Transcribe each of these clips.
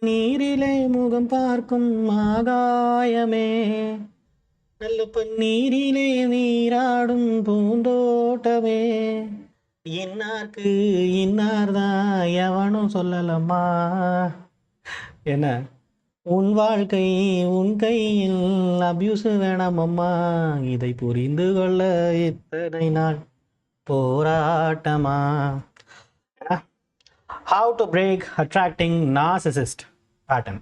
நீரிலே முகம் பார்க்கும் ஆகாயமே, நல்ல பன்னீரிலே நீராடும் பூந்தோட்டமே, இன்னார்க்கு இன்னார்தான் எவனும் சொல்லலம்மா. என்ன உன் வாழ்க்கை உன் கையில் அபியூஸ் வேணாமம்மா, இதை புரிந்து கொள்ள இத்தனை நாள் போராட்டமா. How to break attracting narcissist pattern.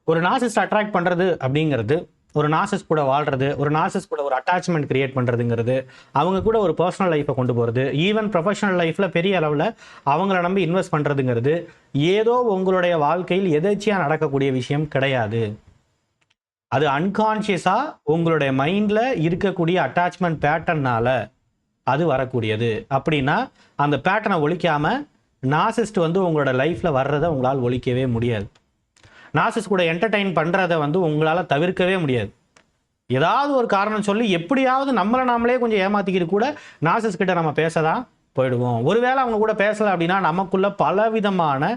ஒரு நார்சிஸ்ட் அட்ராக்ட் பண்ணுறது அப்படிங்கிறது, ஒரு நார்சிஸ்ட் கூட வாழ்கிறது, ஒரு நார்சிஸ்ட் கூட ஒரு அட்டாச்மெண்ட் கிரியேட் பண்ணுறதுங்கிறது, அவங்க கூட ஒரு பர்சனல் லைஃப்பை கொண்டு போகிறது, ஈவன் ப்ரொஃபஷனல் லைஃப்பில் பெரிய அளவில் அவங்கள நம்பி இன்வெஸ்ட் பண்ணுறதுங்கிறது ஏதோ உங்களுடைய வாழ்க்கையில் எதேச்சியாக நடக்கக்கூடிய விஷயம் கிடையாது. அது அன்கான்ஷியஸாக உங்களுடைய மைண்டில் இருக்கக்கூடிய அட்டாச்மெண்ட் பேட்டர்னால் அது வரக்கூடியது. அப்படின்னா அந்த பேட்டர்னை ஒழிக்காமல் நார்சிஸ்ட் உங்களோட லைஃப்பில் வர்றதை உங்களால் ஒழிக்கவே முடியாது. நார்சிஸ்ட் கூட என்டர்டெயின் பண்ணுறதை உங்களால் தவிர்க்கவே முடியாது. ஏதாவது ஒரு காரணம் சொல்லி எப்படியாவது நம்மளை நாமளே கொஞ்சம் ஏமாற்றிக்கிட்டு கூட நார்சிஸ்ட் கிட்ட நம்ம பேசதான் போயிடுவோம். ஒருவேளை அவங்க கூட பேசலை அப்படின்னா நமக்குள்ள பலவிதமான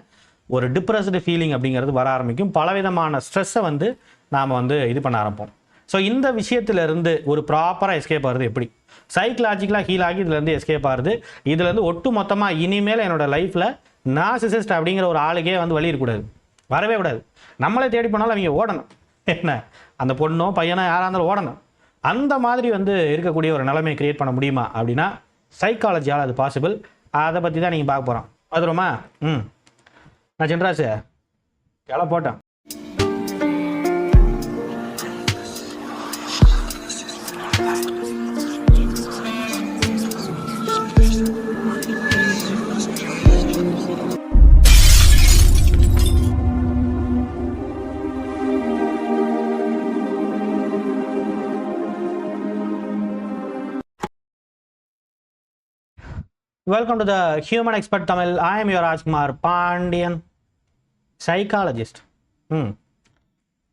ஒரு டிப்ரெஸ்டு ஃபீலிங் அப்படிங்கிறது வர ஆரம்பிக்கும். பலவிதமான ஸ்ட்ரெஸ்ஸை நாம் இது பண்ண ஆரம்பிப்போம். ஸோ இந்த விஷயத்திலிருந்து ஒரு ப்ராப்பராக எஸ்கேப் ஆகுறது எப்படி, சைக்கலாஜிக்கலாக ஹீல் ஆகி இதுலேருந்து எஸ்கேப் ஆகுது. இதுலேருந்து ஒட்டு மொத்தமாக இனிமேல் என்னோடய லைஃப்பில் நார்சிசிஸ்ட் அப்படிங்கிற ஒரு ஆளுக்கே வழி இருக்கக்கூடாது, வரவே கூடாது. நம்மளே தேடி போனாலும் அவங்க ஓடணும். என்ன அந்த பொண்ணோ பையனோ யாராக இருந்தாலும் ஓடணும். அந்த மாதிரி இருக்கக்கூடிய ஒரு நிலைமையை கிரியேட் பண்ண முடியுமா அப்படின்னா சைக்காலஜியால் அது பாசிபிள். அதை பற்றி தான் நீங்கள் பார்க்க போகிறோம். அதுருமா நான் சென்றாசு கிளை போட்டேன். Welcome to the Human Expert Tamil. I am your Rajkumar Pandian, psychologist.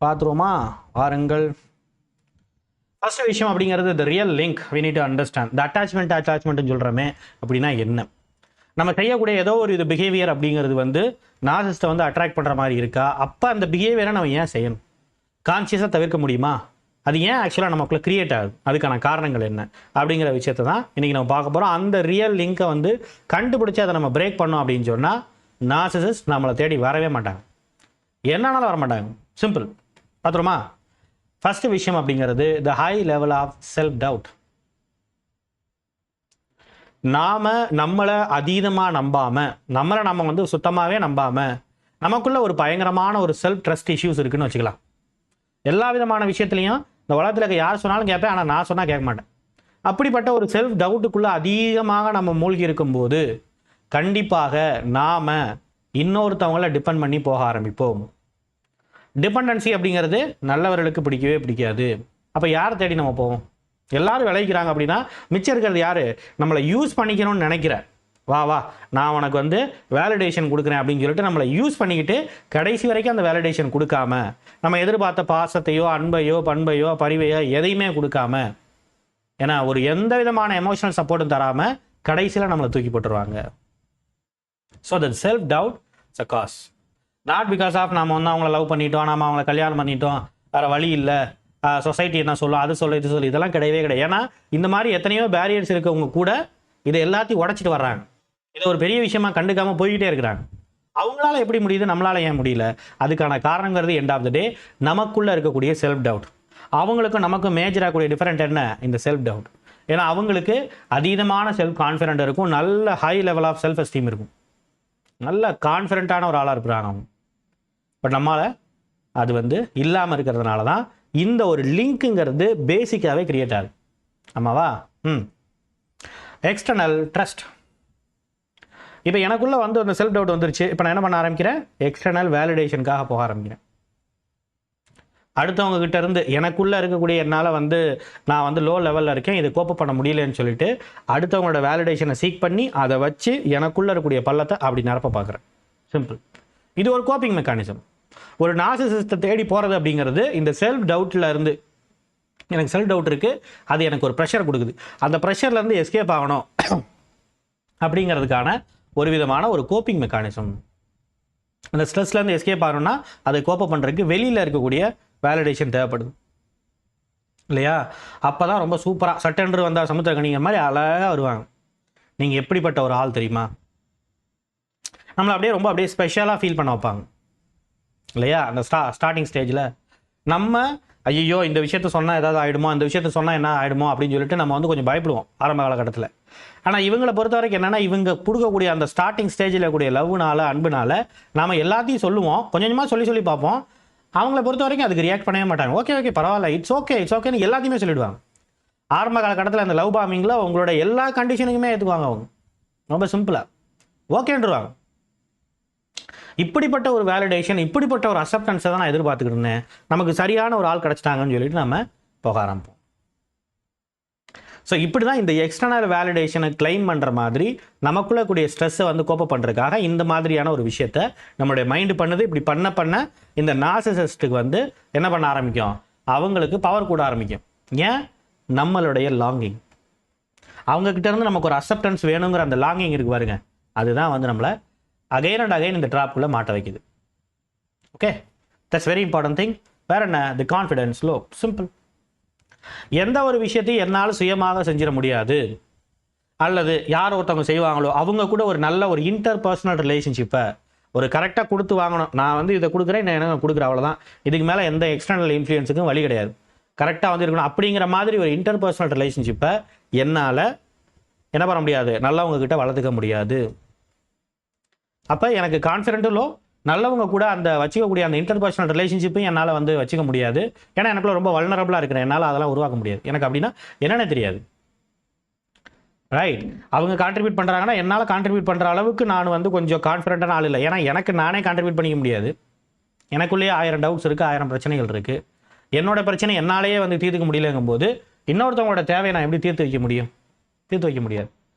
பார்த்துருவோமா வாருங்கள். ஃபர்ஸ்ட் விஷயம் அப்படிங்கிறது the real link we need to understand. The attachment சொல்கிறோமே அப்படின்னா என்ன, நம்ம செய்யக்கூடிய ஏதோ ஒரு இது பிஹேவியர் அப்படிங்கிறது நார்சிஸ்ட்டை அட்ராக்ட் பண்ணுற மாதிரி இருக்கா, அப்போ அந்த பிஹேவியரை நம்ம ஏன் செய்யணும், கான்சியஸாக தவிர்க்க முடியுமா, அது ஏன் ஆக்சுவலாக நமக்குள்ளே கிரியேட் ஆகுது, அதுக்கான காரணங்கள் என்ன அப்படிங்கிற விஷயத்தை தான் இன்றைக்கி நம்ம பார்க்க போகிறோம். அந்த ரியல் லிங்கை கண்டுபிடிச்சி அதை நம்ம பிரேக் பண்ணோம் அப்படின்னு சொன்னால் நார்சிசிஸ்ட் நம்மளை தேடி வரவே மாட்டாங்க, என்னன்னாலும் வர மாட்டாங்க. சிம்பிள். பார்த்துருமா ஃபஸ்ட்டு விஷயம் அப்படிங்கிறது the high level of self doubt. நாம் நம்மளை அதீதமாக நம்பாமல், நம்மளை நம்ம சுத்தமாகவே நம்பாமல், நமக்குள்ள ஒரு பயங்கரமான ஒரு செல்ஃப் ட்ரஸ்ட் இஷ்யூஸ் இருக்குதுன்னு வச்சுக்கலாம். எல்லா விதமான விஷயத்துலையும் இந்த உலகத்தில் இருக்க யார் சொன்னாலும் கேட்பேன், ஆனால் நான் சொன்னால் கேட்க மாட்டேன். அப்படிப்பட்ட ஒரு செல்ஃப் டவுட்டுக்குள்ளே அதிகமாக நம்ம மூழ்கி இருக்கும்போது கண்டிப்பாக நாம் இன்னொருத்தவங்கள டிபெண்ட் பண்ணி போக ஆரம்பிப்போம். டிபெண்டன்சி அப்படிங்கிறது நல்லவர்களுக்கு பிடிக்கவே பிடிக்காது. அப்போ யாரை தேடி நம்ம போவோம்? எல்லாரும் விளைவிக்கிறாங்க அப்படின்னா மிச்சம் இருக்கிறது யார்? நம்மளை யூஸ் பண்ணிக்கணும்னு நினைக்கிற, வா வா நான் உனக்கு வேலிடேஷன் கொடுக்குறேன் அப்படின்னு சொல்லிட்டு நம்மளை யூஸ் பண்ணிக்கிட்டு கடைசி வரைக்கும் அந்த வேலிடேஷன் கொடுக்காம, நம்ம எதிர்பார்த்த பாசத்தையோ அன்பையோ பண்பையோ பரிவையோ எதையுமே கொடுக்காம, ஏன்னா ஒரு எந்த விதமான எமோஷனல் சப்போர்ட்டும் தராமல் கடைசியில் நம்மளை தூக்கி போட்டுருவாங்க. So that self doubt it's a cause. Not because of நம்ம அவங்கள லவ் பண்ணிட்டோம், நம்ம அவங்கள கல்யாணம் பண்ணிட்டோம், வேறு வழி இல்லை, சொசைட்டி என்ன சொல்லும், அது சொல்ல இது சொல்லு, இதெல்லாம் கிடையவே கிடையாது. ஏன்னா இந்த மாதிரி எத்தனையோ பேரியர்ஸ் இருக்கவங்க கூட இதை எல்லாத்தையும் உடச்சிட்டு வர்றாங்க. இதை ஒரு பெரிய விஷயமா கண்டுக்காமல் போய்கிட்டே இருக்கிறாங்க. அவங்களால எப்படி முடியுது, நம்மளால ஏன் முடியல? அதுக்கான காரணங்கிறது எண்ட் ஆஃப் த டே நமக்குள்ளே இருக்கக்கூடிய செல்ஃப் டவுட். அவங்களுக்கும் நமக்கும் மேஜராக கூடிய டிஃபரெண்ட் என்ன, இந்த செல்ஃப் டவுட். ஏன்னா அவங்களுக்கு அதீதமான செல்ஃப் கான்ஃபிடென்ட் இருக்கும், நல்ல high level of self esteem இருக்கும், நல்ல கான்ஃபிடென்ட்டான ஒரு ஆளாக இருக்கிறாங்க அவங்க. பட் நம்மளால் அது இல்லாமல் இருக்கிறதுனால தான் இந்த ஒரு லிங்க்குங்கிறது பேசிக்காகவே கிரியேட் ஆகுது. ஆமாவா? External trust. இப்போ எனக்குள்ளே அந்த செல்ஃப் டவுட் வந்துருச்சு. இப்போ நான் என்ன பண்ண ஆரம்பிக்கிறேன், எக்ஸ்டர்னல் வேலிடேஷனுக்காக போக ஆரம்பிக்கிறேன். அடுத்தவங்க கிட்ட இருந்து எனக்குள்ளே இருக்கக்கூடிய என்னால் நான் லோ லெவலில் இருக்கேன், இது கோப்ப பண்ண முடியலன்னு சொல்லிட்டு அடுத்தவங்களோட வேலிடேஷனை சீக் பண்ணி அதை வச்சு எனக்குள்ளே இருக்கக்கூடிய பள்ளத்தை அப்படி நிரப்ப பார்க்குறேன். சிம்பிள். இது ஒரு கோப்பிங் மெக்கானிசம். ஒரு நார்சிசிஸ்ட்டை தேடி போகிறது அப்படிங்கிறது இந்த செல்ஃப் டவுட்டில் இருந்து, எனக்கு செல்ஃப் டவுட் இருக்குது, அது எனக்கு ஒரு ப்ரெஷர் கொடுக்குது, அந்த ப்ரெஷர்லேருந்து எஸ்கேப் ஆகணும் அப்படிங்கிறதுக்கான ஒரு விதமான ஒரு கோப்பிங் மெக்கானிசம். அந்த ஸ்ட்ரெஸ்லேருந்து எஸ்கேப் ஆகணும்னா அதை கோப்ப பண்ணுறதுக்கு வெளியில் இருக்கக்கூடிய வேலிடேஷன் தேவைப்படுது இல்லையா? அப்போ தான் ரொம்ப சூப்பராக சட்டென்று வந்தால் சமுத்திரக்கணிங்கிற மாதிரி அழகாக வருவாங்க. நீங்கள் எப்படிப்பட்ட ஒரு ஆள் தெரியுமா? நம்மளை அப்படியே ஸ்பெஷலாக ஃபீல் பண்ண வைப்பாங்க இல்லையா? அந்த ஸ்டார்டிங் ஸ்டேஜில் நம்ம ஐயோ இந்த விஷயத்த சொன்னால் ஏதாவது ஆகிடுமோ, இந்த விஷயத்த சொன்னால் என்ன ஆகிடுமோ அப்படின்னு சொல்லிட்டு நம்ம வந்து கொஞ்சம் பயப்படுவோம் ஆரம்ப காலகட்டத்தில். ஆனால் இவங்களை பொறுத்த வரைக்கும் என்னென்னா, இவங்க கொடுக்கக்கூடிய அந்த ஸ்டார்டிங் ஸ்டேஜில் கூடிய லவ்னால அன்புனால நாம் எல்லாத்தையும் சொல்லுவோம், கொஞ்சம் கொஞ்சமாக சொல்லி பார்ப்போம். அவங்கள பொறுத்த வரைக்கும் அதுக்கு ரியாக்ட் பண்ணவே மாட்டாங்க. ஓகே பரவாயில்ல, இட்ஸ் ஓகேன்னு எல்லாத்தையுமே சொல்லிவிடுவாங்க. ஆரம்ப காலகட்டத்தில் அந்த லவ் பாமிங்கில் உங்களோட எல்லா கண்டிஷனுக்குமே ஏற்றுக்குவாங்க. அவங்க ரொம்ப சிம்பிளாக ஓகேன்றுவாங்க. இப்படிப்பட்ட ஒரு வேலிடேஷன், இப்படிப்பட்ட ஒரு அக்செப்டன்ஸை தான் நான் எதிர்பார்த்துக்கிட்டு இருந்தேன். நமக்கு சரியான ஒரு ஆள் கிடச்சிட்டாங்கன்னு சொல்லிட்டு நம்ம போக ஆரம்பிப்போம். ஸோ இப்படி தான் இந்த எக்ஸ்டர்னல் வேலிடேஷனை கிளைம் பண்ணுற மாதிரி நமக்குள்ளே கூடிய ஸ்ட்ரெஸ்ஸை வந்து கோப்ப பண்ணுறதுக்காக இந்த மாதிரியான ஒரு விஷயத்த நம்மளுடைய மைண்டு பண்ணுது. இப்படி பண்ண இந்த நார்சிசிஸ்ட்டுக்கு வந்து என்ன பண்ண ஆரம்பிக்கும்? அவங்களுக்கு பவர் கூட ஆரம்பிக்கும். ஏன்? நம்மளுடைய லாங்கிங். அவங்கக்கிட்ட இருந்து நமக்கு ஒரு அக்செப்டன்ஸ் வேணுங்கிற அந்த லாங்கிங் இருக்கு பாருங்க, அதுதான் வந்து நம்மளை அகைன் அண்ட் அகைன் இந்த ட்ராப்புக்குள்ளே மாட்ட வைக்குது. Okay, that's very important thing. வேற என்ன? தி கான்ஃபிடென்ஸ் லோ. சிம்பிள். எந்த ஒரு விஷயத்தையும் என்னால் சுயமாக செஞ்சிட முடியாது, அல்லது யார் ஒருத்தவங்க செய்வாங்களோ அவங்க கூட ஒரு நல்ல ஒரு இன்டர் பர்சனல் ரிலேஷன்ஷிப்பை ஒரு கரெக்டாக கொடுத்து வாங்கணும். நான் வந்து இதை கொடுக்குறேன், நான் என்ன கொடுக்குறேன், அவ்வளோதான். இதுக்கு மேலே எந்த எக்ஸ்டர்னல் இன்ஃப்ளூயன்ஸுக்கும் வழி கிடையாது. கரெக்டாக வந்து இருக்கணும். அப்படிங்கிற மாதிரி ஒரு இன்டர் பர்சனல் ரிலேஷன்ஷிப்பை என்னால் என்ன பண்ண முடியாது? நல்லவங்க கிட்ட வளர்த்துக்க முடியாது. அப்போ எனக்கு கான்ஃபிடென்ட்டும் லோ, நல்லவங்க கூட அந்த வச்சுக்கக்கூடிய அந்த இன்டர்பர்சனல் ரிலேஷன்ஷிப்பையும் என்னால் வந்து வச்சுக்க முடியாது. ஏன்னா எனக்குள்ள ரொம்ப வல்னரபிளாக இருக்கிறேன், என்னால் அதெல்லாம் உருவாக்க முடியாது. எனக்கு அப்படின்னா என்னென்ன தெரியாது. ரைட்? அவங்க கான்ட்ரிபியூட் பண்ணுறாங்கன்னா என்னால் கான்ட்ரிபியூட் பண்ணுற அளவுக்கு நான் வந்து கொஞ்சம் கான்ஃபிடென்ட்டான ஆள் இல்லை. ஏன்னா எனக்கு நானே கான்ட்ரிபியூட் பண்ணிக்க முடியாது. எனக்குள்ளேயே 1000 டவுட்ஸ் இருக்குது, 1000 பிரச்சனைகள் இருக்குது. என்னோட பிரச்சனை என்னாலேயே வந்து தீர்த்துக்க முடியலங்கும் போது இன்னொருத்தவங்களோட தேவையை நான் எப்படி தீர்த்து வைக்க முடியாது.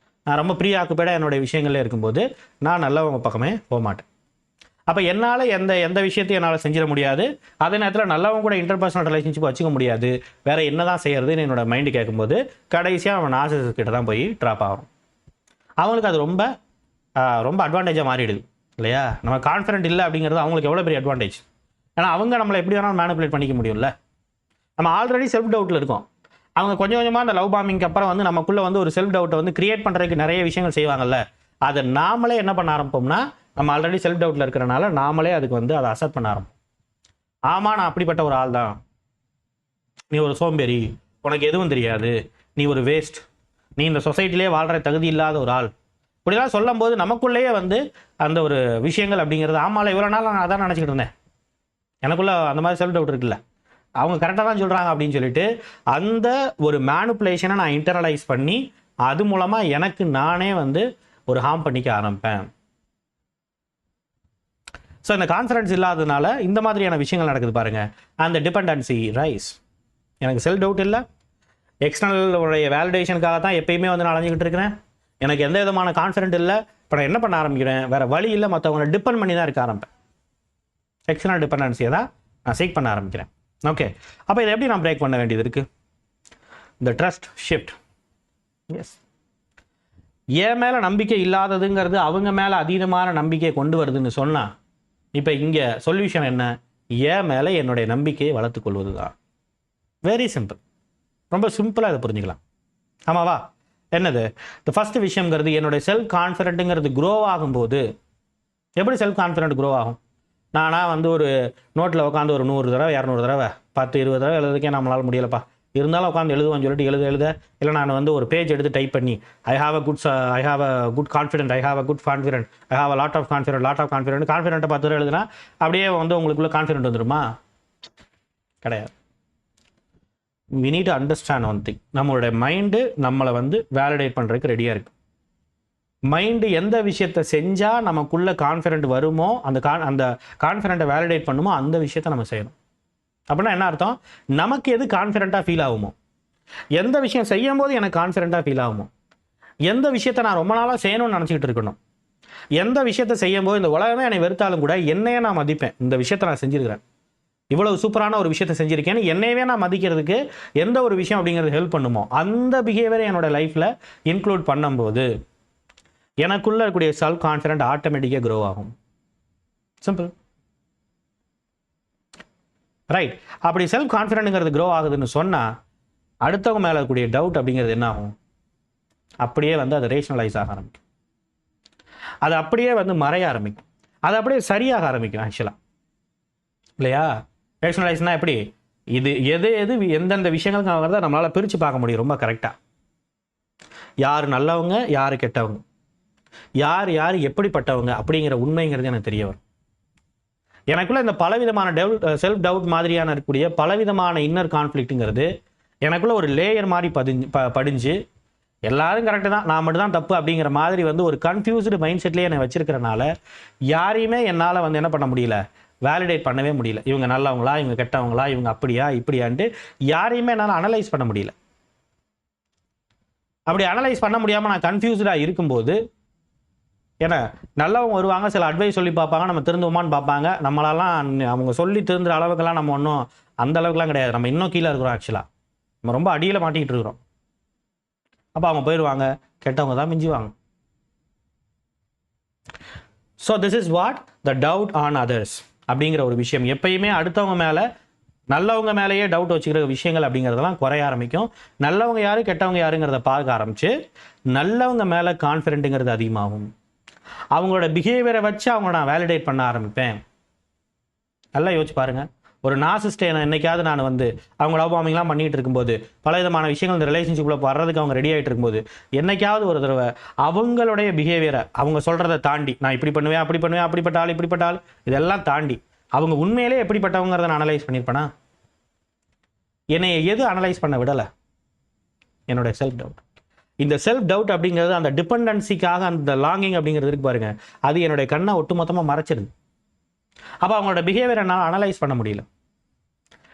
நான் ரொம்ப ப்ரீ ஆக்குப்பேடாக என்னுடைய விஷயங்கள்ல இருக்கும்போது நான் நல்லவங்க பக்கமே போக மாட்டேன். அப்போ என்னால் எந்த விஷயத்தையும் என்னால் செஞ்சிட முடியாது. அதே நேரத்தில் நல்லவங்க கூட இன்டர்பர்சனல் ரிலேஷன்ஷிப் வச்சுக்க முடியாது. வேறு என்ன தான் செய்யறதுன்னு என்னோட மைண்டு கேட்கும்போது கடைசியாக அவன் நார்சிசிஸ்ட் கிட்ட தான் போய் ட்ராப் ஆகும். அவங்களுக்கு அது ரொம்ப ரொம்ப அட்வான்டேஜாக மாறிடுது இல்லையா? நம்ம கான்ஃபிடென்ட் இல்லை அப்படிங்கிறது அவங்களுக்கு எவ்வளோ பெரிய அட்வான்டேஜ். ஏன்னா அவங்க நம்மளை எப்படி வேணாலும் மேனிபுலேட் பண்ணிக்க முடியும்ல. நம்ம ஆல்ரெடி செல்ஃப் டவுட்டில் இருக்கோம். அவங்க கொஞ்சம் கொஞ்சமாக அந்த லவ் பாமிங்க்கு அப்புறம் வந்து நமக்குள்ளே வந்து ஒரு செல்ஃப் டவுட்டை வந்து கிரியேட் பண்ணுறதுக்கு நிறைய விஷயங்கள் செய்வாங்கல்ல. அதை நாமளே என்ன பண்ண ஆரம்பிப்போம்னா, நம்ம ஆல்ரெடி செல்ஃப் டவுட்டில் இருக்கிறனால நாமளே அதுக்கு வந்து அதை அக்செப்ட் பண்ண ஆரம்பிப்போம். ஆமாம், நான் அப்படிப்பட்ட ஒரு ஆள் தான், நீ ஒரு சோம்பேறி, உனக்கு எதுவும் தெரியாது, நீ ஒரு வேஸ்ட், நீ இந்த சொசைட்டிலே வாழ்கிற தகுதி இல்லாத ஒரு ஆள், இப்படிலாம் சொல்லும் போது நமக்குள்ளேயே வந்து அந்த ஒரு விஷயங்கள் அப்படிங்கிறது, ஆமாம் இவ்வளோ நாள் நான் அதான் நினச்சிக்கிட்டு இருந்தேன், எனக்குள்ள அந்த மாதிரி செல்ஃப் டவுட் இருக்குல்ல, அவங்க கரெக்டாக தான் சொல்கிறாங்க அப்படின்னு சொல்லிட்டு அந்த ஒரு மேனுப்புலேஷனை நான் இன்டர்னலைஸ் பண்ணி அது மூலமாக எனக்கு நானே வந்து ஒரு ஹார்ம் பண்ணிக்க ஆரம்பிப்பேன். ஸோ இந்த கான்ஃபிடன்ஸ் இல்லாததுனால இந்த மாதிரியான விஷயங்கள் நடக்குது பாருங்க. அந்த டிபெண்டன்சி ரைஸ். எனக்கு செல்ஃப் டவுட் இல்லை, எக்ஸ்டர்னல் உடைய வேலிடேஷனுக்காக தான் எப்பயுமே வந்து நான் அலைஞ்சிக்கிட்டு இருக்கிறேன், எனக்கு எந்த விதமான கான்ஃபிடென்ட் இல்லை. இப்போ நான் என்ன பண்ண ஆரம்பிக்கிறேன், வேறு வழி இல்லை, மற்றவங்களை டிபெண்ட் பண்ணி தான் இருக்க ஆரம்பிப்பேன். எக்ஸ்டர்னல் டிபெண்டன்சியை தான் நான் சீக் பண்ண ஆரம்பிக்கிறேன். ஓகே, அப்போ இதை எப்படி நான் பிரேக் பண்ண வேண்டியது இருக்குது? இந்த ட்ரஸ்ட் ஷிஃப்ட். எஸ், என் மேலே நம்பிக்கை இல்லாததுங்கிறது அவங்க மேலே அதீதமான நம்பிக்கையை கொண்டு வருதுன்னு சொன்னால், இப்போ இங்கே சொல்யூஷன் என்ன? என் மேலே என்னுடைய நம்பிக்கையை வளர்த்துக்கொள்வது தான். வெரி சிம்பிள், ரொம்ப சிம்பிளாக இதை புரிஞ்சுக்கலாம். ஆமாவா? என்னது இந்த ஃபஸ்ட்டு விஷயங்கிறது, என்னுடைய செல்ஃப் கான்ஃபிடென்ட்டுங்கிறது க்ரோ ஆகும்போது, எப்படி செல்ஃப் கான்ஃபிடென்ட் க்ரோ ஆகும்? நானாக வந்து ஒரு நோட்டில் உட்காந்து ஒரு 100 தடவை 200 தடவை 10 20 தடவை எழுதுறதுக்கே நம்மளால் முடியலப்பா, இருந்தாலும் உட்காந்து எழுதுவான்னு சொல்லிட்டு எழுத இல்லை நான் வந்து ஒரு பேஜ் எடுத்து டைப் பண்ணி I have a good confident, I have a lot of கான்ஃபிடென்ட்டை 10 தடவை எழுதுனா அப்படியே வந்து உங்களுக்குள்ள கான்ஃபிடென்ட் வந்துடுமா? கிடையாது. we need to understand one thing. நம்மளுடைய மைண்டு நம்மளை வந்து வேலிடேட் பண்ணுறதுக்கு ரெடியாக இருக்குது. மைண்டு எந்த விஷயத்தை செஞ்சால் நமக்குள்ள கான்ஃபிடென்ட் வருமோ, அந்த கான்ஃபிடென்ட்டை வேலிடேட் பண்ணுமோ அந்த விஷயத்தை நம்ம செய்யணும். அப்படின்னா என்ன அர்த்தம்? நமக்கு எது கான்ஃபிடென்ட்டாக ஃபீல் ஆகுமோ, எந்த விஷயம் செய்யும் போது எனக்கு கான்ஃபிடென்ட்டாக ஃபீல் ஆகுமோ, எந்த விஷயத்தை நான் ரொம்ப நாளாக செய்யணும்னு நினச்சிக்கிட்டு இருக்கணும், எந்த விஷயத்தை செய்யும் போது இந்த உலகமே என்னை வெறுத்தாலும் கூட என்னையே நான் மதிப்பேன், இந்த விஷயத்தை நான் செஞ்சுருக்கிறேன், இவ்வளவு சூப்பரான ஒரு விஷயத்தை செஞ்சுருக்கேன்னு என்னையவே நான் மதிக்கிறதுக்கு எந்த ஒரு விஷயம் அப்படிங்கிறது ஹெல்ப் பண்ணுமோ, அந்த பிஹேவியரை என்னோட லைஃப்பில் இன்க்ளூட் பண்ணும்போது எனக்குள்ளே இருக்கக்கூடிய செல்ஃப் கான்ஃபிடென்ட் ஆட்டோமேட்டிக்காக க்ரோ ஆகும். சிம்பிள். ரைட். அப்படி செல்ஃப் கான்ஃபிடென்ட்ங்கிறது க்ரோ ஆகுதுன்னு சொன்னால் அடுத்தவங்க மேலே இருக்கக்கூடிய டவுட் அப்படிங்கிறது என்ன ஆகும்? அப்படியே வந்து அது ரேஷனலைஸ் ஆக ஆரம்பிக்கும். அது அப்படியே வந்து மறைய ஆரம்பிக்கும். அது அப்படியே சரியாக ஆரம்பிக்கும் ஆக்சுவலாக, இல்லையா? ரேஷனலைஸ்னால் எப்படி? இது எது எந்தெந்த விஷயங்களுக்கு ஆகிறத நம்மளால் பிரித்து பார்க்க முடியும் ரொம்ப கரெக்டாக. யார் நல்லவங்க, யார் கெட்டவங்க, யார் எப்படிப்பட்டவங்க அப்படிங்கிற உண்மைங்கிறது எனக்கு தெரிய வரும். எனக்குள்ள இந்த பலவிதமான செல்ஃப் டவுட் மாதிரியான இருக்கக்கூடிய பலவிதமான இன்னர் கான்ஃப்ளிக்ட்டுங்கிறது எனக்குள்ள ஒரு லேயர் மாதிரி படிஞ்சு எல்லாரும் கரெக்டு தான், நான் மட்டும் தான் தப்பு அப்படிங்கிற மாதிரி வந்து ஒரு கன்ஃபியூஸ்டு மைண்ட் செட்லேயே என்னை வச்சிருக்கிறனால யாரையுமே என்னால் வந்து என்ன பண்ண முடியல, வேலிடேட் பண்ணவே முடியல. இவங்க நல்லவங்களா, இவங்க கெட்டவங்களா, இவங்க அப்படியா இப்படியான்ட்டு யாரையுமே என்னால் அனலைஸ் பண்ண முடியல. அப்படி அனலைஸ் பண்ண முடியாமல் நான் கன்ஃபியூஸ்டாக இருக்கும்போது ஏன்னா நல்லவங்க வருவாங்க, சில அட்வைஸ் சொல்லி பார்ப்பாங்க, நம்ம திருந்துவோமான்னு பார்ப்பாங்க. நம்மளாலாம் அவங்க சொல்லி திருந்துற அளவுக்குலாம் நம்ம ஒன்றும் அந்த அளவுக்குலாம் கிடையாது. நம்ம இன்னும் கீழே இருக்கிறோம் ஆக்சுவலாக. நம்ம ரொம்ப அடியில் மாட்டிக்கிட்டு இருக்கிறோம். அப்போ அவங்க போயிடுவாங்க, கெட்டவங்க தான் மிஞ்சுவாங்க. So this is what the doubt on others அப்படிங்கிற ஒரு விஷயம். எப்பயுமே அடுத்தவங்க மேலே, நல்லவங்க மேலேயே டவுட் வச்சுக்கிற விஷயங்கள் அப்படிங்கிறதெல்லாம் குறைய ஆரம்பிக்கும். நல்லவங்க யார் கெட்டவங்க யாருங்கிறத பார்க்க ஆரம்பித்து நல்லவங்க மேலே கான்ஃபிடென்ட்டுங்கிறது அதிகமாகும். அவங்களோட பிஹேவியரை வச்சு அவங்க நான் வேலிடேட் பண்ண ஆரம்பிப்பேன். நல்லா யோசிச்சு பாருங்கள். ஒரு நார்சிஸ்ட்டை என்னைக்காவது நான் வந்து அவங்க லவ் பாம்பிங்லாம் பண்ணிகிட்டு இருக்கும்போது, பல விதமான விஷயங்கள் இந்த ரிலேஷன்ஷிப்பில் வர்றதுக்கு அவங்க ரெடி ஆகிட்டு இருக்கும்போது, என்னைக்காவது ஒரு தடவை அவங்களுடைய பிஹேவியரை அவங்க சொல்கிறத தாண்டி நான் இப்படி பண்ணுவேன், அப்படி பண்ணுவேன், அப்படிப்பட்ட ஆள் இப்படிப்பட்ட ஆள் இதெல்லாம் தாண்டி அவங்க உண்மையிலே எப்படிப்பட்டவங்கிறத நான் அனலைஸ் பண்ணியிருப்பேனா? என்னை எது அனலைஸ் பண்ண விடலை? என்னோட செல்ஃப் டவுட். இந்த செல்ஃப் டவுட் அப்படிங்கிறது அந்த டிபெண்டன்சிக்காக அந்த லாங்கிங் அப்படிங்கிறது இருக்கு பாருங்க, அது என்னுடைய கண்ணை ஒட்டுமொத்தமாக மறைச்சிருது. அப்போ அவங்களோட பிஹேவியரை நான் அனலைஸ் பண்ண முடியல.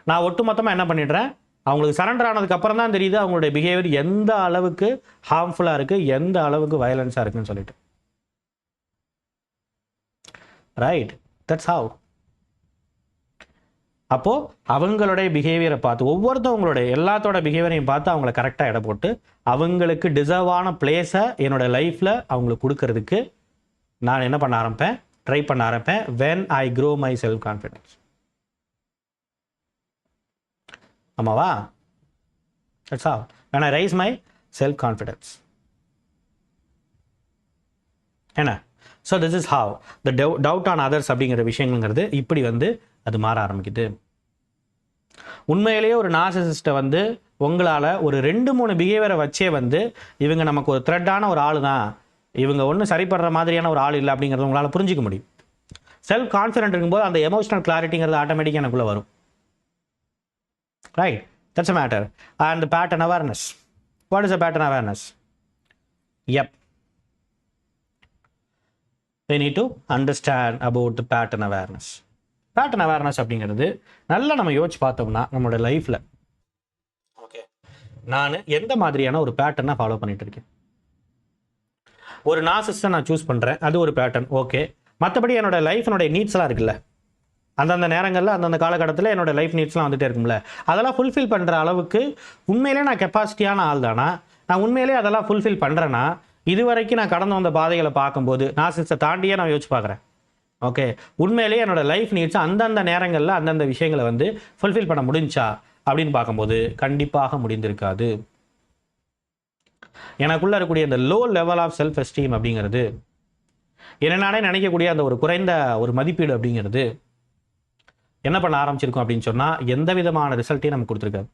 நான் ஒட்டுமொத்தமாக என்ன பண்ணிடுறேன், அவங்களுக்கு சரண்டர் ஆனதுக்கு அப்புறம் தான் தெரியுது அவங்களுடைய பிஹேவியர் எந்த அளவுக்கு ஹார்ம்ஃபுல்லாக இருக்குது, எந்த அளவுக்கு வயலன்ஸாக இருக்குன்னு சொல்லிட்டு. Right, that's how. அப்போது அவங்களுடைய பிஹேவியரை பார்த்து ஒவ்வொருத்தவங்களுடைய எல்லாத்தோட பிஹேவியரையும் பார்த்து அவங்கள கரெக்டாக இட போட்டு அவங்களுக்கு டிசர்வான பிளேஸை என்னோடய லைஃப்பில் அவங்களுக்கு கொடுக்கறதுக்கு நான் என்ன பண்ண ஆரம்பிப்பேன், ட்ரை பண்ண ஆரம்பிப்பேன். when I grow my self confidence. ஆமாவா? that's how when I raise my self confidence. என்ன? So this is how the doubt on others அப்படிங்கிற விஷயங்கிறது இப்படி வந்து அது மாற ஆரம்பிக்குது. உண்மையிலேயே ஒரு நார்சிசிஸ்ட்டை வந்து உங்களால் ஒரு 2-3 பிஹேவியரை வச்சே வந்து இவங்க நமக்கு ஒரு த்ரெட்டான ஒரு ஆள் தான், இவங்க ஒன்றும் சரிப்படுற மாதிரியான ஒரு ஆள் இல்லை அப்படிங்கிறத உங்களால் புரிஞ்சிக்க முடியும். செல்ஃப் கான்ஃபிடென்ட் இருக்கும்போது அந்த எமோஷனல் கிளாரிட்டிங்கிறது ஆட்டோமேட்டிக்காக எனக்குள்ளே வரும். Right, that's a matter. And pattern awareness. What is a pattern awareness? Yep. We need to understand about the pattern awareness. Pattern awareness அப்படிங்கிறது நல்லா நம்ம யோசிச்சு பார்த்தோம்னா நம்மளோட லைஃப்பில் ஓகே நான் எந்த மாதிரியான ஒரு பேட்டர்னை ஃபாலோ பண்ணிட்டு இருக்கேன். ஒரு நார்சிஸ்ட்டை நான் சூஸ் பண்ணுறேன், அது ஒரு பேட்டர்ன். ஓகே, மற்றபடி என்னோட லைஃப்னுடைய நீட்ஸ்லாம் இருக்குல்ல, அந்தந்த நேரங்களில் அந்தந்த காலகட்டத்தில் என்னோட லைஃப் நீட்ஸ்லாம் வந்துகிட்டே இருக்கும்ல, அதெல்லாம் ஃபுல்ஃபில் பண்ணுற அளவுக்கு உண்மையிலே நான் கெப்பாசிட்டியான ஆள் தானா, நான் உண்மையிலே அதெல்லாம் ஃபுல்ஃபில் பண்ணுறேன்னா, இது வரைக்கும் நான் கடந்து வந்த பாதைகளை பார்க்கும்போது நார்சிஸ்ட்டை தாண்டியே நான் யோசிச்சு பார்க்குறேன். ஓகே, உண்மையிலேயே என்னோட லைஃப் நீட்ஸ் அந்தந்த நேரங்களில் அந்தந்த விஷயங்களை வந்து ஃபுல்ஃபில் பண்ண முடிஞ்சா அப்படின்னு பார்க்கும்போது கண்டிப்பாக முடிந்திருக்காது. எனக்குள்ளே இருக்கக்கூடிய இந்த low level of self esteem அப்படிங்கிறது, என்னென்னானே நினைக்கக்கூடிய அந்த ஒரு குறைந்த ஒரு மதிப்பீடு அப்படிங்கிறது என்ன பண்ண ஆரம்பிச்சிருக்கோம் அப்படின்னு சொன்னால் எந்த விதமான ரிசல்ட்டையும் நமக்கு கொடுத்துருக்காது.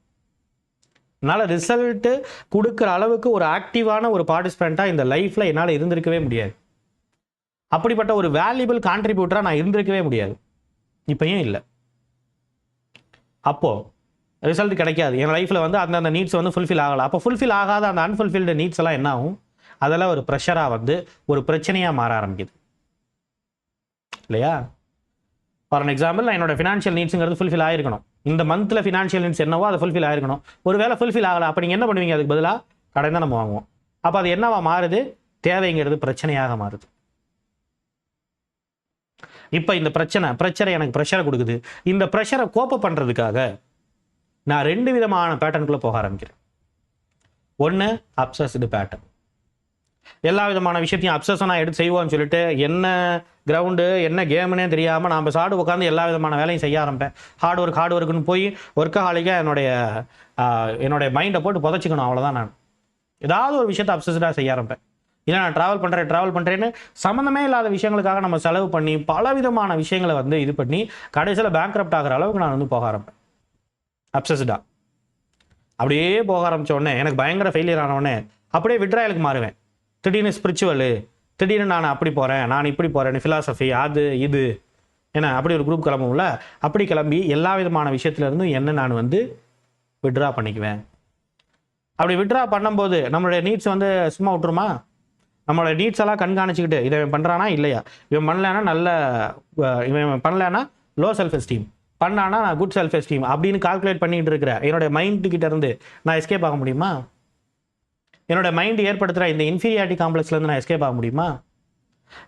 அதனால் ரிசல்ட்டு கொடுக்குற அளவுக்கு ஒரு ஆக்டிவான ஒரு பார்ட்டிசிபெண்ட்டாக இந்த லைஃப்பில் என்னால் இருந்திருக்கவே முடியாது. அப்படிப்பட்ட ஒரு வேல்யூபிள் கான்ட்ரிபியூட்டராக நான் இருந்திருக்கவே முடியாது, இப்போயும் இல்லை. அப்போது ரிசல்ட் கிடைக்காது என் லைஃப்பில் வந்து அந்தந்த நீட்ஸ் வந்து ஃபுல்ஃபில் ஆகலை. அப்போ ஃபுல்ஃபில் ஆகாத அந்த அன்ஃபுல்ஃபில்டு நீட்ஸ் எல்லாம் என்ன ஆகும், அதெல்லாம் ஒரு ப்ரெஷராக வந்து ஒரு பிரச்சனையாக மாற ஆரம்பிக்குது இல்லையா? ஃபார் அன் எக்ஸாம்பிள், நான் என்னோட ஃபினான்ஷியல் நீட்ஸுங்கிறது ஃபுல்ஃபில் ஆகிருக்கணும். இந்த மந்தில் ஃபினான்ஷியல் நீட்ஸ் என்னவோ அதை ஃபுல்ஃபில் ஆகிருக்கணும். ஒரு வேளை ஃபுல்ஃபில் ஆகலை, அப்போ நீங்கள் என்ன பண்ணுவீங்க, அதுக்கு பதிலாக கடன் தான் நம்ம வாங்குவோம். அப்போ அது என்னவா மாறுது, தேவைங்கிறது பிரச்சனையாக மாறுது. இப்போ இந்த பிரச்சனை எனக்கு ப்ரெஷரை கொடுக்குது. இந்த ப்ரெஷரை கோப்ப பண்ணுறதுக்காக நான் 2 விதமான பேட்டர்னுக்குள்ளே போக ஆரம்பிக்கிறேன். ஒன்று அப்சஸ்டு பேட்டர்ன், எல்லா விதமான விஷயத்தையும் அப்சஷனாக எடுத்து செய்வோம்னு சொல்லிட்டு என்ன கிரவுண்டு என்ன கேமுன்னே தெரியாமல் நான் சாடு உட்காந்து எல்லா விதமான வேலையும் செய்ய ஆரம்பிப்பேன். ஹார்ட் ஒர்க்குன்னு போய் ஒர்க்காலிக்காக என்னுடைய மைண்டை போட்டு புதைச்சிக்கணும், அவ்வளோதான். நான் ஏதாவது ஒரு விஷயத்தை அப்சஸ்டாக செய்ய ஆரம்பிப்பேன். இல்லை நான் ட்ராவல் பண்ணுறேன்னு சம்மந்தமே இல்லாத விஷயங்களுக்காக நம்ம செலவு பண்ணி பலவிதமான விஷயங்களை இது பண்ணி கடைசியில் பேங்க்ரப்ட் ஆகிற அளவுக்கு நான் போக ஆரம்பிப்பேன் அப்சஸ்டாக. அப்படியே போக ஆரம்பித்த உடனே எனக்கு பயங்கர ஃபெயிலியர் ஆன உடனே அப்படியே விட்ராயலுக்கு மாறுவேன். திடீர்னு ஸ்பிரிச்சுவலு, திடீர்னு நான் அப்படி போகிறேன், நான் இப்படி போகிறேன், ஃபிலாசபி, அது இது ஏன்னா அப்படி ஒரு குரூப் கிளம்பும்ல, அப்படி கிளம்பி எல்லா விதமான விஷயத்துலேருந்தும் என்ன நான் விட்ரா பண்ணிக்குவேன். அப்படி விட்ரா பண்ணும்போது நம்மளுடைய நீட்ஸ் சும்மா விட்டுருமா? நம்மளோட நீட்ஸ் எல்லாம் கண்காணிச்சிக்கிட்டு இதை பண்ணுறானா இல்லையா, இவன் பண்ணலன்னா இவன் பண்ணலன்னா லோ செல்ஃப் எஸ்டீம், பண்ணானா நான் குட் செல்ஃப் எஸ்டீம் அப்படின்னு கால்குலேட் பண்ணிக்கிட்டு இருக்கிற என்னோட மைண்டுக்கிட்ட இருந்து நான் எஸ்கேப் ஆக முடியுமா? என்னோட மைண்டு ஏற்படுத்துகிற இந்த இன்ஃபீரியாரிட்டி காம்ப்ளெக்ஸ்லேருந்து நான் எஸ்கேப் ஆக முடியுமா?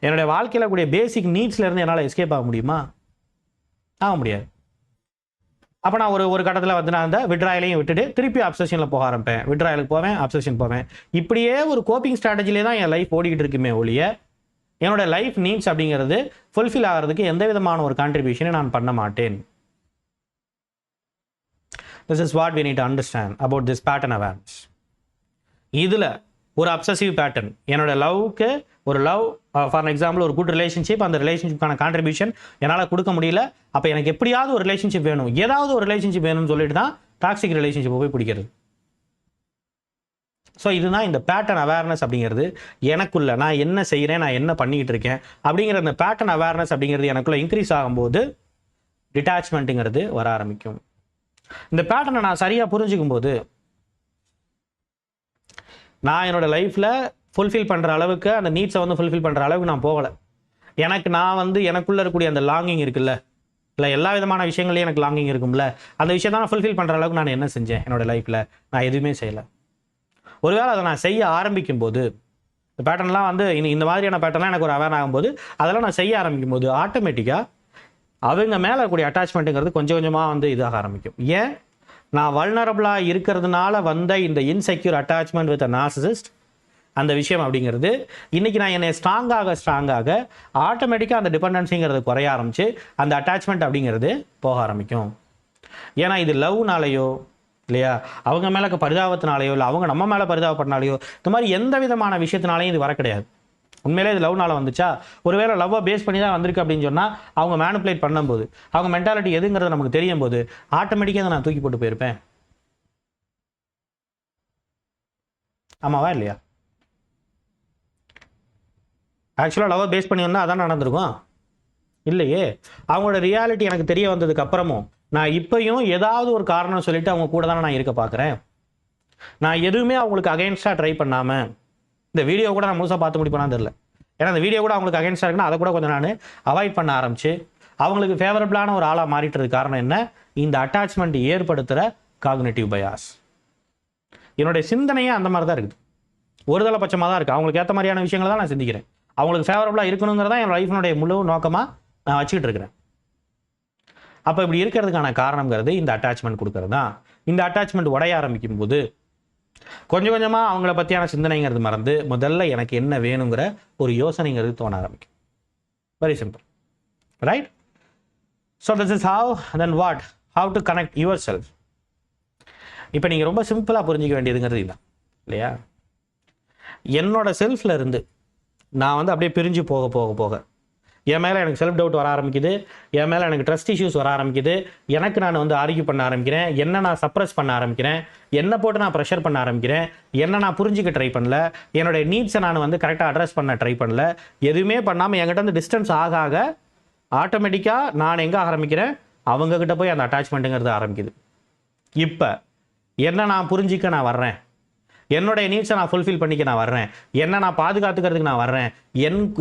என்னுடைய வாழ்க்கையில் கூடிய பேசிக் நீட்ஸ்லேருந்து என்னால் எஸ்கேப் ஆக முடியுமா? ஆக முடியாது. அப்போ நான் ஒரு கட்டத்தில் நான் அந்த விட்ராயலையும் விட்டுட்டு திருப்பி அப்சஷனில் போக ஆரம்பிப்பேன். விட்ராயலுக்கு போவேன், அப்சஷன் போவேன். இப்படியே ஒரு கோப்பிங் ஸ்ட்ராட்டஜிலே தான் என் லைஃப் ஓடிக்கிட்டு இருக்குமே ஒழிய என்னோட லைஃப் நீட்ஸ் அப்படிங்கிறது ஃபுல்ஃபில் ஆகிறதுக்கு எந்த விதமான ஒரு கான்ட்ரிபியூஷனை நான் பண்ண மாட்டேன். This is what we need to understand about this pattern awareness. இதில் ஒரு அப்சசிவ் பேட்டர்ன், என்னோட லவ்க்கு ஒரு லவ் ஃபார் எக்ஸாம்பிள் ஒரு குட் ரிலேஷன்ஷிப், அந்த ரிலேஷன்ஷிப்கான கான்ட்ரிபியூஷன் என்னால் கொடுக்க முடியல. அப்போ எனக்கு எப்படியாவது ஒரு ரிலேஷன்ஷிப் வேணும், ஏதாவது ஒரு ரிலேஷன்ஷிப் வேணும்னு சொல்லிட்டு தான் டாக்ஸிக் ரிலேஷன்ஷிப்பை போய் பிடிக்கிறது. ஸோ இதுதான் இந்த பேட்டர்ன் அவேர்னஸ் அப்படிங்கிறது. எனக்குள்ள நான் என்ன செய்கிறேன், நான் என்ன பண்ணிக்கிட்டு இருக்கேன் அப்படிங்கிற அந்த பேட்டர்ன் அவேர்னஸ் அப்படிங்கிறது எனக்குள்ள இன்க்ரீஸ் ஆகும்போது டிட்டாச்மெண்ட்டுங்கிறது வர ஆரம்பிக்கும். இந்த பேட்டர்னை நான் சரியாக புரிஞ்சுக்கும் போது நான் என்னோட லைஃப்பில் ஃபுல்ஃபில் பண்ணுற அளவுக்கு அந்த நீட்ஸை ஃபுல்ஃபில் பண்ணுற அளவுக்கு நான் போகலை. நான் எனக்குள்ளே இருக்கக்கூடிய அந்த லாங்கிங் இருக்குல்ல, இல்லை எல்லா விதமான விஷயங்களையும் எனக்கு லாங்கிங் இருக்கும்ல, அந்த விஷயத்தை நான் ஃபுல்ஃபில் பண்ணுற அளவுக்கு நான் என்ன செஞ்சேன் என்னோடய லைஃப்பில்? நான் எதுவுமே செய்யலை. ஒருவேளை அதை நான் செய்ய ஆரம்பிக்கும் போது இந்த பேட்டர்ன்லாம் இந்த மாதிரியான பேட்டர்லாம் எனக்கு ஒரு அவேர் ஆகும்போது அதெல்லாம் நான் செய்ய ஆரம்பிக்கும் போது ஆட்டோமேட்டிக்காக அவங்க மேலே இருக்கக்கூடிய அட்டாச்மெண்ட்டுங்கிறது கொஞ்சம் கொஞ்சமாக இதாக ஆரம்பிக்கும். ஏன்? நான் வல்னரபிளாக இருக்கிறதுனால இந்த insecure attachment with a narcissist அந்த விஷயம் அப்படிங்கிறது இன்றைக்கி நான் என்னை ஸ்ட்ராங்காக ஆட்டோமேட்டிக்காக அந்த டிபெண்டன்சிங்கிறது குறைய ஆரம்பித்து அந்த அட்டாச்மெண்ட் அப்படிங்கிறது போக ஆரம்பிக்கும். ஏன்னா இது லவ்னாலேயோ இல்லையா, அவங்க மேலே பரிதாபத்தினாலேயோ இல்லை அவங்க நம்ம மேலே பரிதாபப்படனாலேயோ இந்த மாதிரி எந்த விதமான விஷயத்தினாலையும் இது வர கிடையாது. உண்மையிலே இது லவ்னால வந்துச்சா? ஒருவேளை லவ்வை பேஸ் பண்ணி தான் வந்திருக்கு அப்படின்னு சொன்னால் அவங்க மேனிப்புலேட் பண்ணும்போது அவங்க மென்டாலிட்டி எதுங்கிறது நமக்கு தெரியும் போது ஆட்டோமேட்டிக்காக நான் தூக்கி போட்டு போயிருப்பேன். ஆமாவா இல்லையா? ஆக்சுவலாக லவ்வை பேஸ் பண்ணி வந்தால் அதான் நடந்திருக்கும் இல்லையே. அவங்களோட ரியாலிட்டி எனக்கு தெரிய வந்ததுக்கு அப்புறமும் நான் இப்பயும் ஏதாவது ஒரு காரணம் சொல்லிட்டு அவங்க கூட தானே நான் இருக்க பார்க்குறேன். நான் எதுவுமே அவங்களுக்கு அகைன்ஸ்டாக ட்ரை பண்ணாமல் இந்த வீடியோ கூட நான் முழுசாக பார்த்து முடிப்பேனான்னு தெரியல. ஏன்னா அந்த வீடியோ கூட அவங்களுக்கு அகைன்ஸ்டாக இருக்குன்னா அதை கூட கொஞ்சம் நான் அவாய்ட் பண்ண ஆரம்பிச்சு அவங்களுக்கு ஃபேவரபிளான ஒரு ஆளாக மாறிட்டுறது காரணம் என்ன? இந்த அட்டாச்மெண்ட் ஏற்படுத்துகிற காக்னிட்டிவ் பயாஸ். என்னுடைய சிந்தனையே அந்த மாதிரி தான் இருக்குது, ஒருதலை பட்சமாக தான் இருக்குது. அவங்களுக்கு ஏற்ற மாதிரியான விஷயங்களை தான் நான் சிந்திக்கிறேன். அவங்களுக்கு ஃபேவரபிளாக இருக்கணுங்கிறதான் என் லைஃபினுடைய முழு நோக்கமாக நான் வச்சுக்கிட்டு இருக்கிறேன். அப்போ இப்படி இருக்கிறதுக்கான காரணங்கிறது இந்த அட்டாச்மெண்ட் கொடுக்கறது தான். இந்த அட்டாச்மெண்ட் உடைய ஆரம்பிக்கும் போது கொஞ்சம் கொஞ்சமாக அவங்கள பற்றியான சிந்தனைங்கிறது மறந்து முதல்ல எனக்கு என்ன வேணுங்கிற ஒரு யோசனைங்கிறது தோண ஆரம்பிக்கும். Very simple, right? So this is how to connect your self. இப்போ நீங்கள் ரொம்ப சிம்பிளாக புரிஞ்சிக்க வேண்டியதுங்கிறது இதுதான் இல்லையா? என்னோட செல்ஃபில் இருந்து நான் அப்படியே பிரிஞ்சு போக போக போக என் மேலே எனக்கு செல்ஃப் டவுட் வர ஆரம்பிக்குது, என் மேலே எனக்கு ட்ரஸ்ட் இஷ்யூஸ் வர ஆரம்பிக்குது, எனக்கு நான் ஆர்கியூ பண்ண ஆரம்பிக்கிறேன், என்ன நான் சப்ரஸ் பண்ண ஆரம்பிக்கிறேன், என்னை போட்டு நான் ப்ரெஷர் பண்ண ஆரம்பிக்கிறேன், என்ன நான் புரிஞ்சிக்க ட்ரை பண்ணல, என்னுடைய நீட்ஸை நான் கரெக்டாக அட்ரஸ் பண்ண ட்ரை பண்ணல, எதுவுமே பண்ணாமல் என்கிட்ட டிஸ்டன்ஸ் ஆக ஆக ஆட்டோமேட்டிக்காக நான் எங்கே ஆரம்பிக்கிறேன்? அவங்கக்கிட்ட போய் அந்த அட்டாச்மெண்ட்டுங்கிறது ஆரம்பிக்குது. இப்போ என்ன நான் புரிஞ்சிக்க நான் வர்றேன், என்னுடைய நீட்ஸை நான் ஃபுல்ஃபில் பண்ணிக்க நான் வர்றேன், என்ன நான் பாதுகாத்துக்கிறதுக்கு நான் வர்றேன்,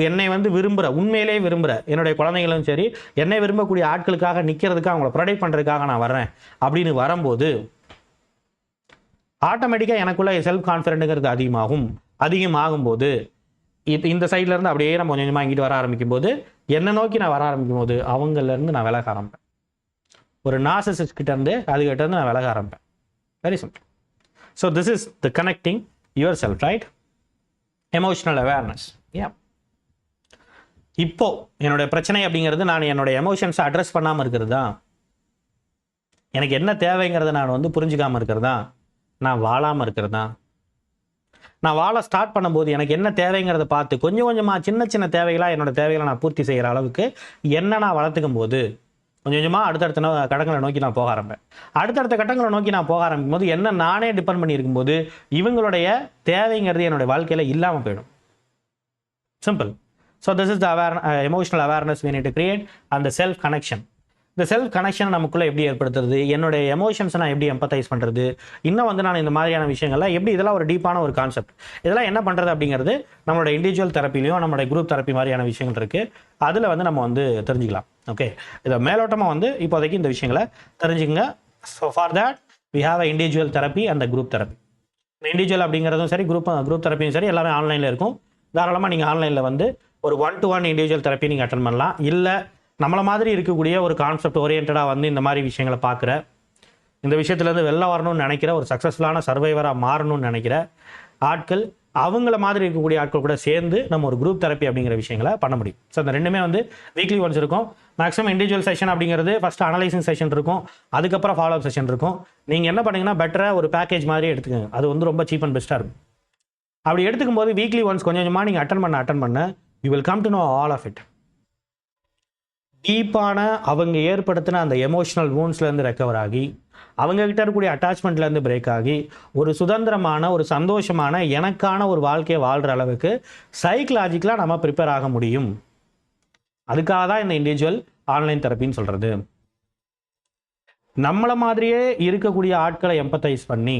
என்னை விரும்புகிற உண்மையிலே விரும்புகிற என்னுடைய குழந்தைங்களும் சரி என்னை விரும்பக்கூடிய ஆட்களுக்காக நிற்கிறதுக்காக அவங்கள ப்ரொடெக்ட் பண்ணுறதுக்காக நான் வர்றேன் அப்படின்னு வரும்போது ஆட்டோமேட்டிக்காக எனக்குள்ள செல்ஃப் கான்ஃபிடென்ட்டுங்கிறது அதிகமாகும்போது இப்போ இந்த சைட்லேருந்து அப்படியே நம்ம கொஞ்சம் கொஞ்சமாக இங்கிட்டு வர ஆரம்பிக்கும் போது என்னை நோக்கி நான் வர ஆரம்பிக்கும் போது அவங்கலேருந்து நான் விலக ஆரம்பிப்பேன். ஒரு நார்சிசிஸ்ட் கிட்டேருந்து அதுக்கிட்டேருந்து நான் விலக ஆரம்பிப்பேன். Very simple. So this is the connecting yourself, right? Emotional awareness. இப்போ என்னுடைய பிரச்சனை அப்படிங்கிறது நான் என்னுடைய எமோஷன்ஸை அட்ரஸ் பண்ணாமல் இருக்கிறது தான். எனக்கு என்ன தேவைங்கிறத நான் வந்து புரிஞ்சுக்காமல் இருக்கிறது தான். நான் வாழாமல் இருக்கிறது தான். நான் வாழ ஸ்டார்ட் பண்ணும்போது எனக்கு என்ன தேவைங்கிறத பார்த்து கொஞ்சம் கொஞ்சமாக சின்ன சின்ன தேவைகளாக என்னோடய தேவைகளை நான் பூர்த்தி செய்கிற அளவுக்கு என்ன நான் வளர்த்துக்கும் போது கொஞ்சம் கொஞ்சமாக அடுத்தடுத்த கட்டங்களை நோக்கி நான் போக ஆரம்பிப்பேன். அடுத்தடுத்த கட்டங்களை நோக்கி நான் போக ஆரம்பிக்கும் போது என்ன நானே டிபெண்ட் பண்ணியிருக்கும் போது இவங்களுடைய தேவைங்கிறது என்னுடைய வாழ்க்கையில் இல்லாமல் போயிடும். Simple. So this is the emotional awareness we need to create and the self connection. இந்த செல்ஃப் கனெக்ஷனை நமக்குள்ளே எப்படி ஏற்படுத்துறது, என்னுடைய எமோஷன்ஸை நான் எப்படி எம்பத்தைஸ் பண்ணுறது, இன்னும் வந்து நான் இந்த மாதிரியான விஷயங்கள்லாம் எப்படி, இதெல்லாம் ஒரு டீப்பான ஒரு கான்செப்ட். இதெல்லாம் என்ன பண்ணுறது அப்படிங்கிறது நம்மளோட இண்டிவிஜுவல் தெரப்பிலையும் நம்மளுடைய குரூப் தெரப்பி மாதிரியான விஷயங்கள் இருக்குது. அதில் வந்து நம்ம வந்து தெரிஞ்சுக்கலாம். ஓகே, இதை மேலோட்டமாக வந்து இப்போதைக்கு இந்த விஷயங்களை தெரிஞ்சுக்கங்க. So for that we have a individual therapy and group therapy. இந்த இண்டிவிஜுவல் அப்படிங்கிறதும் சரி, குரூப் தெரப்பியும் சரி, எல்லாமே ஆன்லைனில் இருக்கும். தாராளமாக நீங்கள் ஆன்லைனில் வந்து ஒரு 1-to-1 இண்டிவிஜுவல் தெரப்பி நீங்கள் அட்டன் பண்ணலாம். இல்லை நம்மளை மாதிரி இருக்கக்கூடிய ஒரு கான்செப்ட் ஓரியன்டாக வந்து இந்த மாதிரி விஷயங்களை பார்க்குற, இந்த விஷயத்துலேருந்து வெளில வரணும்னு நினைக்கிற, ஒரு சக்ஸஸ்ஃபுல்லான சர்வைவராக மாறணும்னு நினைக்கிற ஆட்கள், அவங்கள மாதிரி இருக்கக்கூடிய ஆட்கள் கூட சேர்ந்து நம்ம ஒரு குரூப் தெரப்பி அப்படிங்கிற விஷயங்களை பண்ண முடியும். ஸோ இந்த ரெண்டுமே வந்து வீக்லி ஒன்ஸ் இருக்கும். மேக்ஸிமம் இண்டிவிஜுவல் செஷன் அப்படிங்கிறது ஃபஸ்ட்டு அனலைசிங் செஷன் இருக்கும், அதுக்கப்புறம் ஃபாலோ அப் செஷன் இருக்கும். நீங்கள் என்ன பண்ணிங்கன்னா பெட்டராக ஒரு பேக்கேஜ் மாதிரி எடுத்துக்கோங்க. அது வந்து ரொம்ப சீப் அண்ட் பெஸ்ட்டாக இருக்கும். அப்படி எடுத்துக்கும் போது வீக்லி ஒன்ஸ் கொஞ்சம் கொஞ்சமாக நீங்கள் அட்டன் பண்ண you will come to know all of it. டீப்பான அவங்க ஏற்படுத்தின அந்த எமோஷனல் வூண்ட்ஸ்லேருந்து ரெக்கவர் ஆகி, அவங்கக்கிட்ட இருக்கக்கூடிய அட்டாச்மெண்ட்லேருந்து பிரேக் ஆகி, ஒரு சுதந்திரமான, ஒரு சந்தோஷமான, எனக்கான ஒரு வாழ்க்கையை வாழ்கிற அளவுக்கு சைக்கலாஜிக்கலாக நம்ம ப்ரிப்பேர் ஆக முடியும். அதுக்காக தான் இந்த இண்டிவிஜுவல் ஆன்லைன் தெரப்பின்னு சொல்கிறது. நம்மளை மாதிரியே இருக்கக்கூடிய ஆட்களை எம்பத்தைஸ் பண்ணி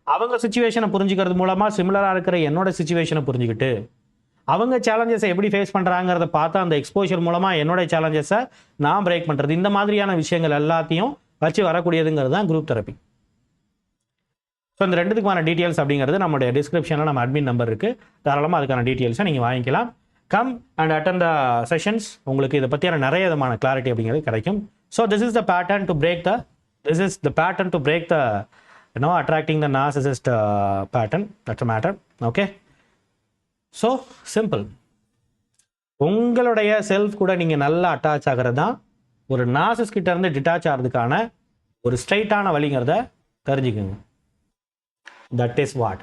அவங்க சுச்சுவேஷனை புரிஞ்சுக்கிறது மூலமாக சிமிலராக இருக்கிற என்னோட சுச்சுவேஷனை புரிஞ்சுக்கிட்டு அவங்க சேலஞ்சஸை எப்படி ஃபேஸ் பண்ணுறாங்கிறத பார்த்து அந்த எக்ஸ்போஷர் மூலமாக என்னோட சேலஞ்சஸை நான் பிரேக் பண்ணுறது, இந்த மாதிரியான விஷயங்கள் எல்லாத்தையும் வச்சு வரக்கூடியதுங்கிறது தான் குரூப் தெரப்பி. ஸோ இந்த ரெண்டுத்துக்குமான டீட்டெயில்ஸ் அப்படிங்கிறது நம்மளுடைய டிஸ்கிரிப்ஷனில் நம்ம அட்மின் நம்பர் இருக்குது. தாராளமாக அதுக்கான டீட்டெயில்ஸை நீங்கள் வாங்கிக்கலாம். Come and attend the sessions. உங்களுக்கு இதை பற்றியான நிறைய விதமான கிளாரிட்டி அப்படிங்கிறது கிடைக்கும். So this is the pattern to break the attracting the narcissist pattern. That's a matter. Okay. So simple. உங்களுடைய செல்ஃப் கூட நீங்கள் நல்லா அட்டாச் ஆகிறது தான் ஒரு நார்சிஸ்ட் கிட்ட இருந்து டிட்டாச் ஆகிறதுக்கான ஒரு ஸ்ட்ரைட்டான வழிங்கிறத தெரிஞ்சுக்குங்க. That is what